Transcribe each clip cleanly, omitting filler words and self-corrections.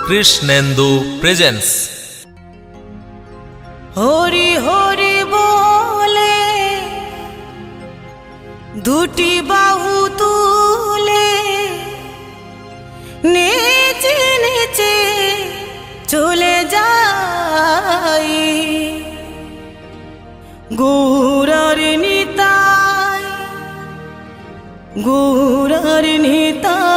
Krishnendu presence. Hari Hari বলে দুটি বাহু তুলে নেচে নেচে চলে যাই, গৌরার নিতাই, গৌরার নিতাই।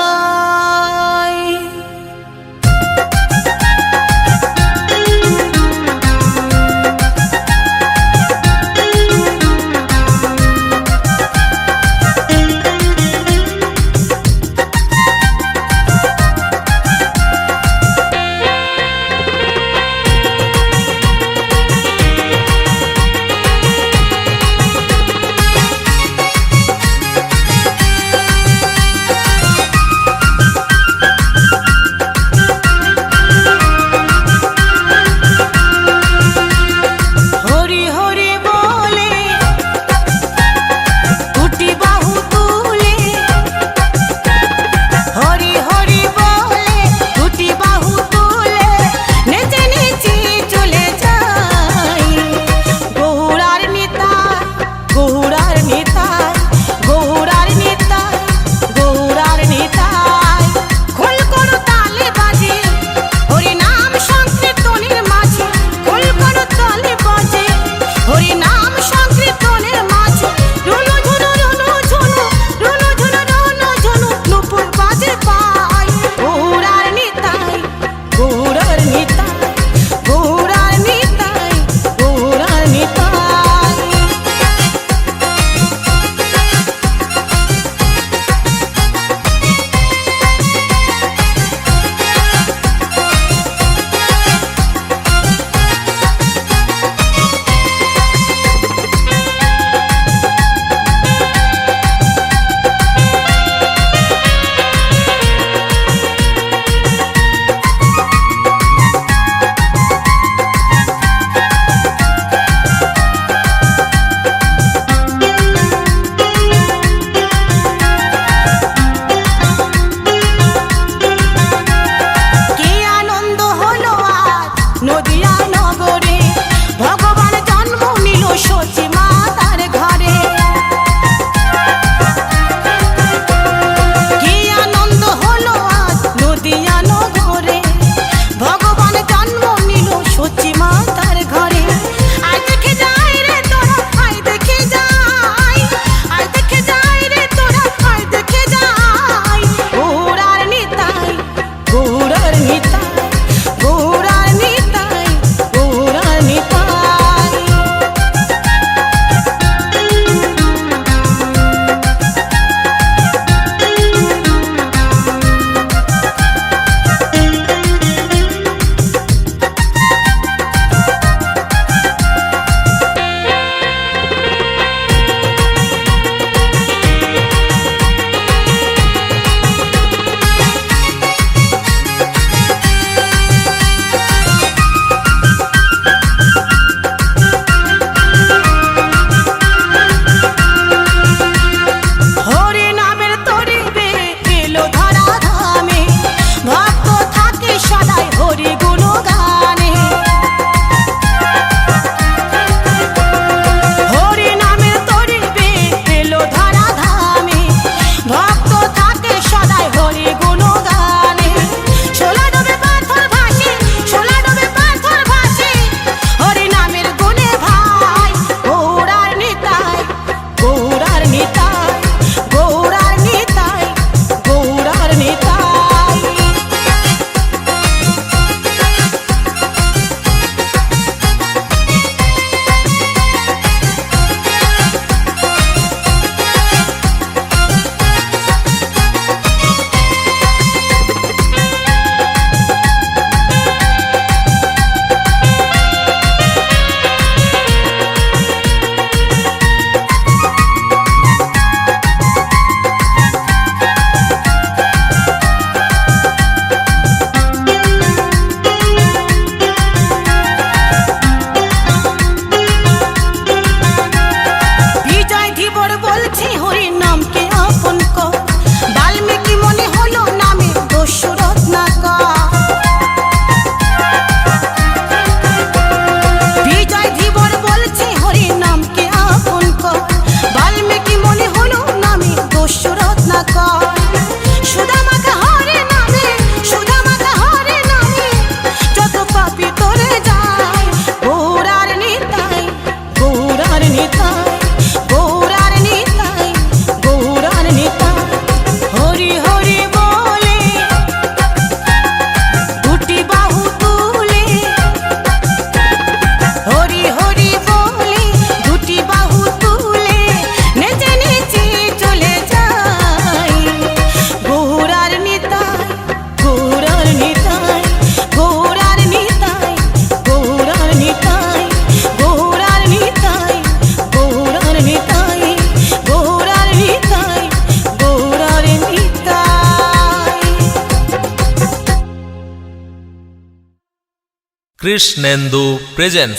কৃষ্ণেন্দু প্রেজেন্স।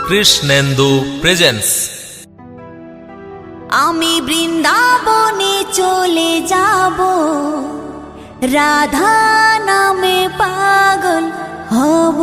কৃষ্ণেন্দু প্রেজেন্স। আমি বৃন্দাবনে চলে যাব, রাধা নামে পাগল হব।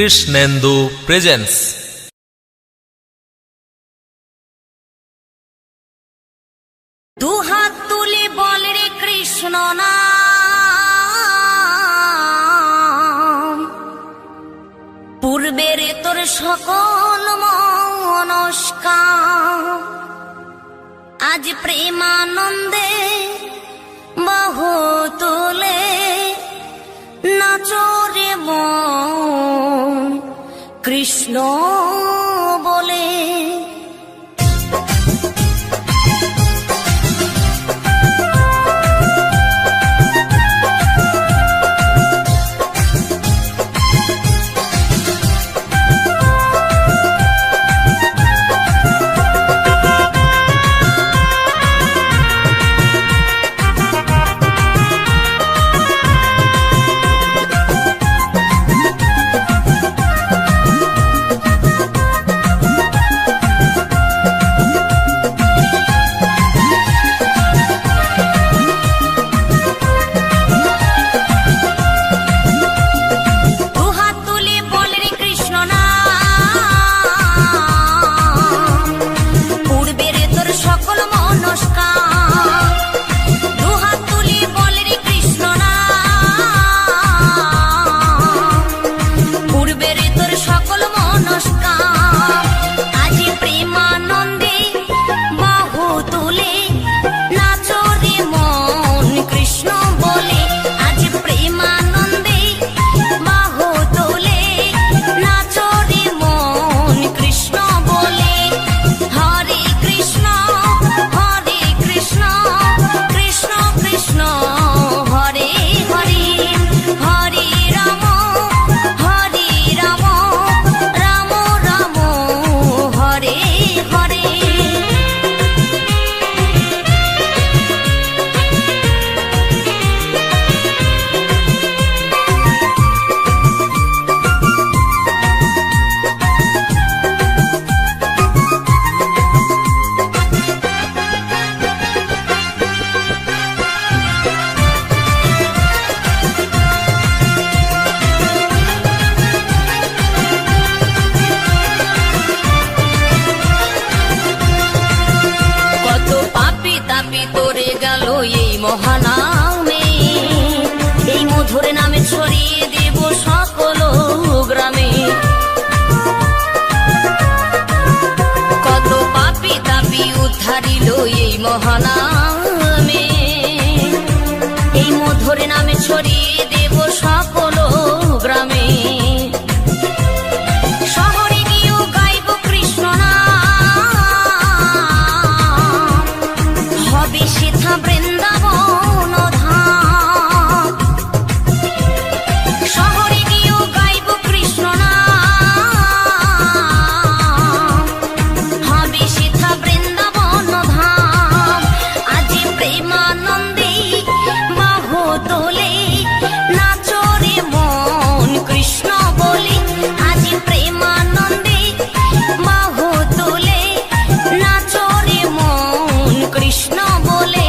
কৃষ্ণেন্দু প্রেজেন্স। দু হাত তুলে বল রে কৃষ্ণ নাম, পূর্বের তোর সকল মনস্কাম, আজ প্রেমানন্দে বাহু তোলে নাচরে মন কৃষ্ণ বলে। মহানামে এই মধুর নামে ছড়িয়ে দেব সকল গ্রামে। কত পাপী তাপী উদ্ধারিল এই মহানামে, এই মধুর নামে ছড়িয়ে দেব সকল গ্রামে। শহরে গিয়েও গাইব কৃষ্ণ নাম, হবে সেথা বৃন্দাবন ধাম। শহরে গিয়েও গাইব কৃষ্ণ নাম, হবে সেথা বৃন্দাবন ধাম। আজ প্রেমানন্দে বাহু তোলে নাচরে মন কৃষ্ণ বলে। আজ প্রেমানন্দে বাহু তোলে নাচরে মন কৃষ্ণ বলে।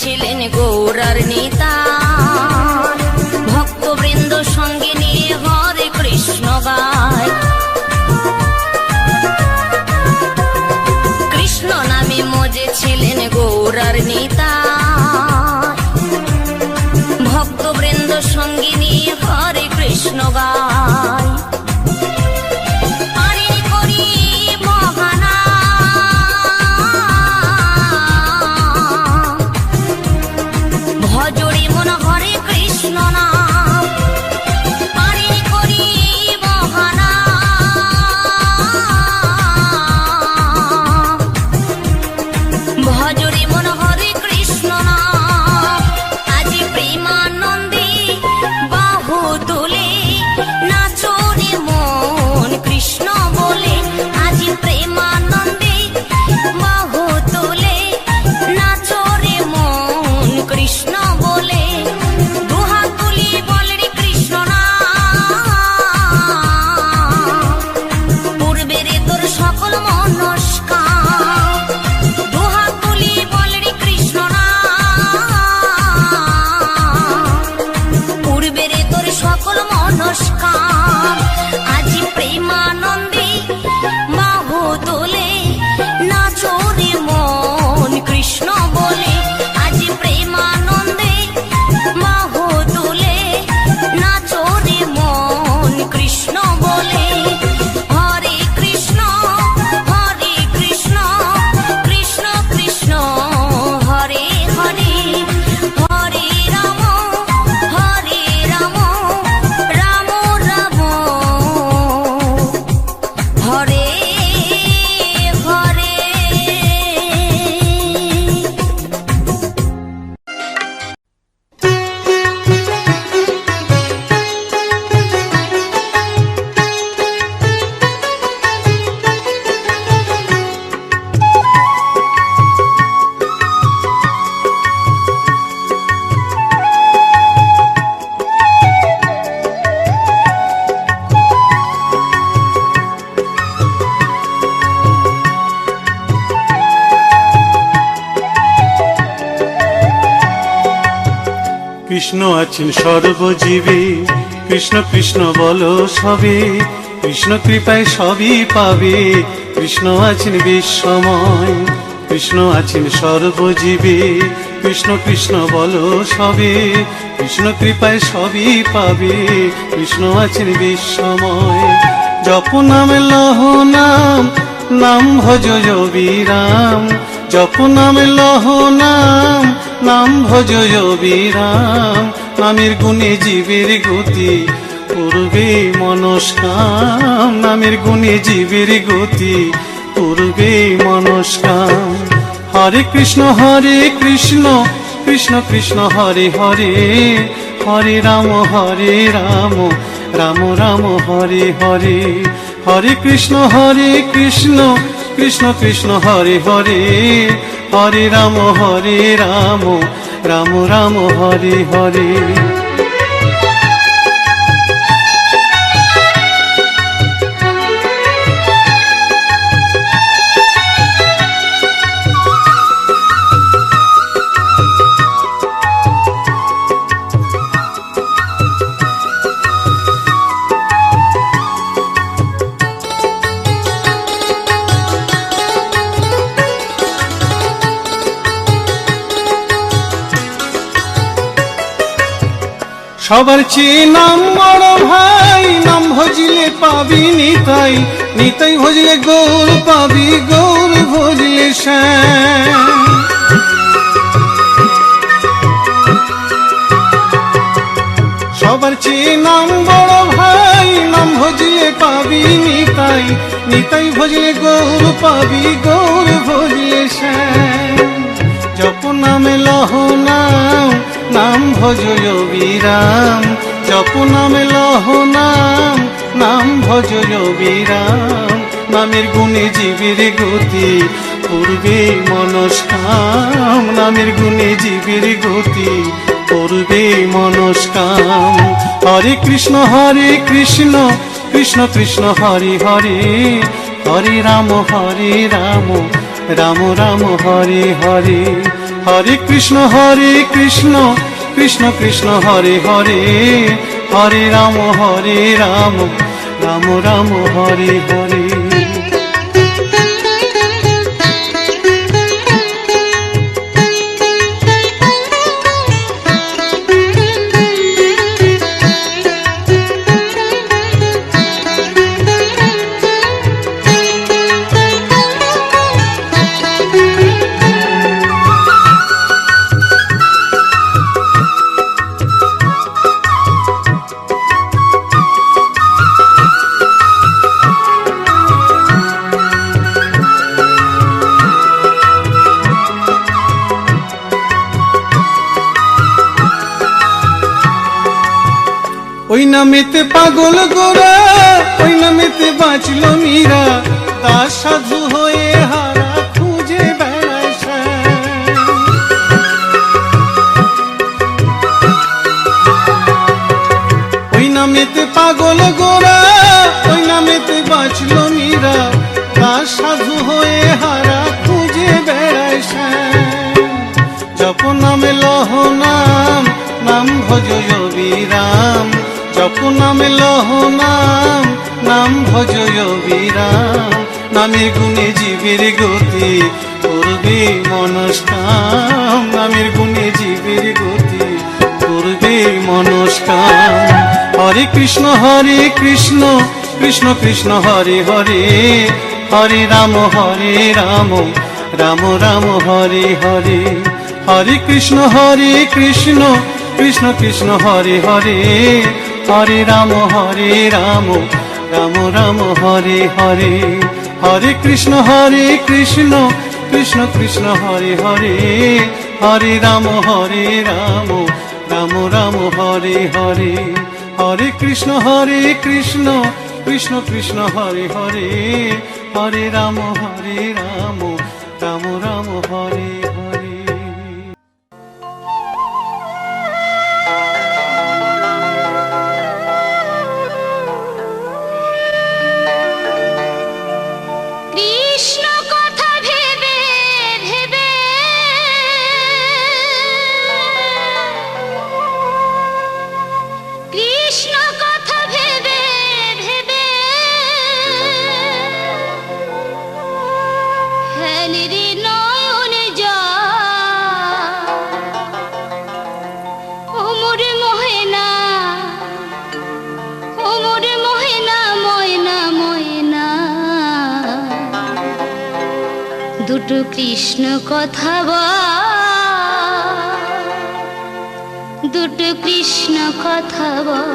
ছিলেন গৌরার নেতা, ভক্তবৃন্দ সঙ্গে নিয়ে হরে কৃষ্ণ গায়। কৃষ্ণ নামে মজে ছিলেন গৌরার নেতা, ভক্তবৃন্দ সঙ্গে নিয়ে হরে কৃষ্ণ গায়। কৃষ্ণ আছেন সর্বজীবে, কৃষ্ণ কৃষ্ণ বলো সবে, কৃষ্ণ কৃপায় সবই পাবে। কৃষ্ণ আছেন বিশ্বময়, কৃষ্ণ আছেন সর্বজীবে, কৃষ্ণ কৃষ্ণ বলো সবে, কৃষ্ণ কৃপায় সবই পাবে। কৃষ্ণ আছেন বিশ্বময়। জপ নাম লহ নাম, নাম ভজ বিরাম। জপ নাম লহ নাম, নাম ভজ বিরাম। নামের গুণে জীবের গতি, পূর্বে মনস্কাম। নামের গুণে জীবের গতি, পূর্বে মনস্কাম। হরে কৃষ্ণ কৃষ্ণ কৃষ্ণ হরে হরে, হরে রাম রাম রাম হরে হরে। হরে কৃষ্ণ কৃষ্ণ কৃষ্ণ হরে হরে, হরে রাম রাম রাম হরে হরে। সবার চেয়ে নাম বড় ভাই, নাম ভজলে পাবি নিতাই, নিতাই ভজলে গৌর পাবি, গৌর ভজলে শ্যাম। সবার চেয়ে নাম বড় ভাই, নাম ভজলে পাবি নিতাই, নিতাই ভজলে গৌর পাবি, গৌর ভজলে শ্যাম। জপ নামে লহ নাম, নাম ভজ বিরাম। জপ নামে লহ নাম, নাম ভজ বিরাম। নামের গুণে জীবের গতি, পূর্বে মনস্কাম। নামের গুণে জীবের গতি, পূর্বে মনস্কাম। হরে কৃষ্ণ কৃষ্ণ কৃষ্ণ হরে হরে, হরে রাম রাম রাম হরে হরে। হরে কৃষ্ণ কৃষ্ণ কৃষ্ণ হরে হরে, হরে রাম রাম রাম হরে হরে। ওই নামেতে পাগল গোরা, ওই নামেতে বাঁচল মীরা। দাস সাধু হয়ে হারা খুঁজে বেড়ায় শ্যাম। ওই নামেতে পাগল গোরা, ওই নামেতে বাঁচল মীরা। দাস সাধু হয়ে হারা খুঁজে বেড়ায় শ্যাম। জপ নামে লহ নাম, নাম ভজ বিরাম। জপ নামে লহ নাম, নাম ভজ বিরাম। নামের গুণে জীবের গতি, পূর্বে মনস্কাম। নামের গুণে জীবের গতি, পূর্বে মনস্কাম। হরে কৃষ্ণ কৃষ্ণ কৃষ্ণ হরে হরে, হরে রাম রাম রাম হরে হরে। হরে কৃষ্ণ কৃষ্ণ কৃষ্ণ হরে হরে, হরে রাম রাম রাম হরে হরে। হরে কৃষ্ণ কৃষ্ণ কৃষ্ণ হরে হরে, হরে রাম রাম রাম হরে হরে। হরে কৃষ্ণ কৃষ্ণ কৃষ্ণ হরে হরে, হরে রাম রাম রাম হরে হরে। কৃষ্ণ কথা ভেবে ভেবে দুটো কৃষ্ণ কথা বল, দুটো কৃষ্ণ কথা বল।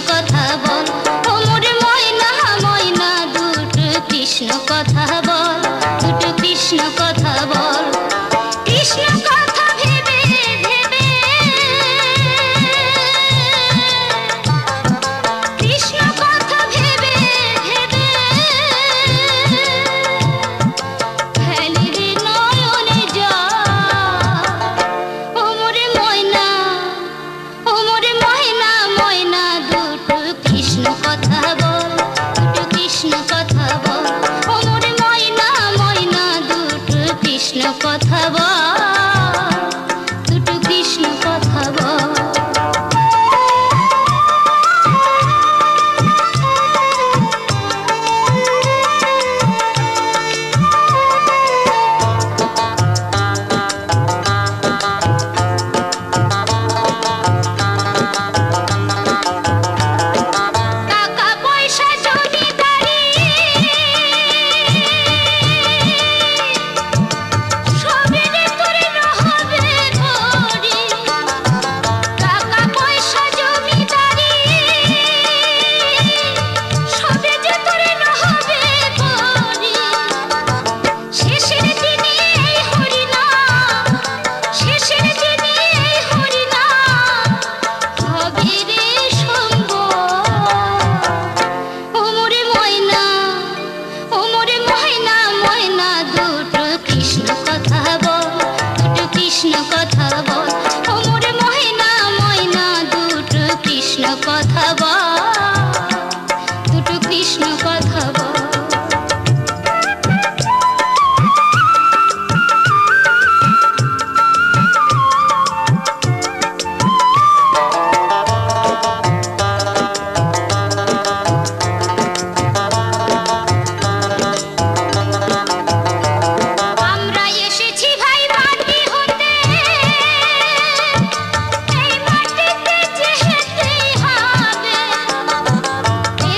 কথা বল, ও মোর ময়না ময়না দুটো কৃষ্ণ কথা বল, দুটো কৃষ্ণ কথা বল। কৃষ্ণ কথা ভেবে ভেবে, কৃষ্ণ কথা ভেবে ভেবে ফেলি রে নয়নে জল। ও মোর ময়না, ও মোর ময়না ময়না কৃষ্ণ কথা বল, দুটো কৃষ্ণ কথা বল। ও মোর ময়না ময়না দুটো কৃষ্ণ কথা বল, দুটো কৃষ্ণ কথা বল। কথা বল, দুটো কৃষ্ণ কথা বল। আমরা এসেছি ভাই মাটি হতে, এই মাটিতে যেতে হবে।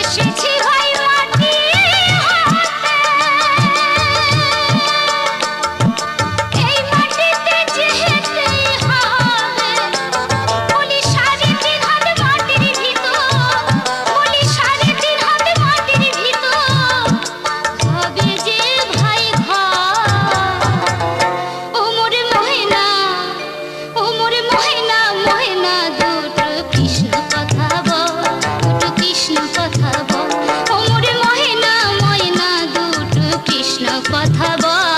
এসেছি ভাই মাটি হতে, এই মাটিতে যেতে হবে। বলি 3.5 হাত মাটির ভিতর, বলি 3.5 হাত মাটির ভিতর হবে যে ভাই ঘর। ও মোর ময়না, ও মোর ময়না ময়না দুটো কৃষ্ণ কথা বল, দুটো কৃষ্ণ কথা বল। ও মোর ময়না ময়না দুটো কৃষ্ণ কথা বল,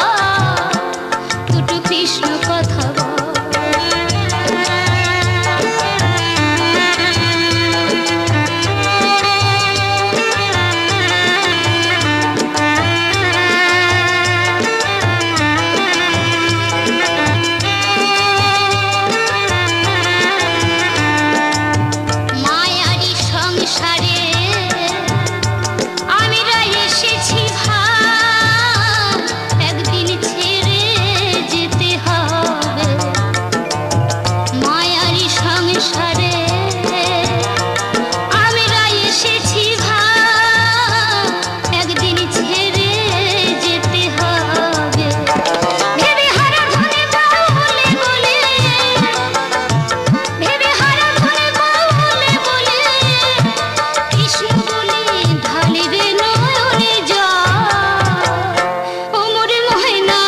দুটো কৃষ্ণ কথা বল। মায়ারি সংসারে আমরা এসেছি ভাই, একদিন ছেড়ে যেতে হবে। মায়ারি সংসারে আমরা এসেছি ভাই, একদিন ছেড়ে যেতে হবে। ভেবে হারা ধনে বাউলে বলে, ভেবে হারা ধনে বাউলে বলে কৃষ্ণ বলে ঢালি রে নয়নে জল। ও মোর ময়না,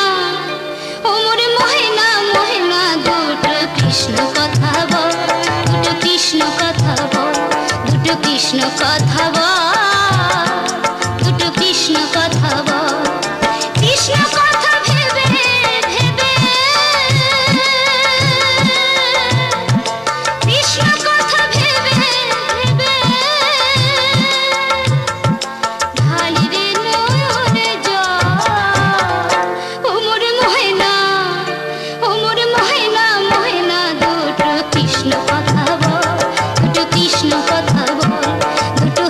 ও মোর ময়না ময়না দুটো কৃষ্ণ কথা বল, দুটো কৃষ্ণ কথা বল, দুটো কৃষ্ণ কথা বল, দুটো কৃষ্ণ কথা বল। কৃষ্ণ কথা ভেবে ভেবে, কৃষ্ণ কথা ভেবে ভেবে ঢালি রে নয়নে জল। ও মোর ময়না, ও মোর ময়না ময়না দুটো কৃষ্ণ কথা বল, দুটো কৃষ্ণ কথা বল। দুটো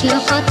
কৃষ্ণ কথা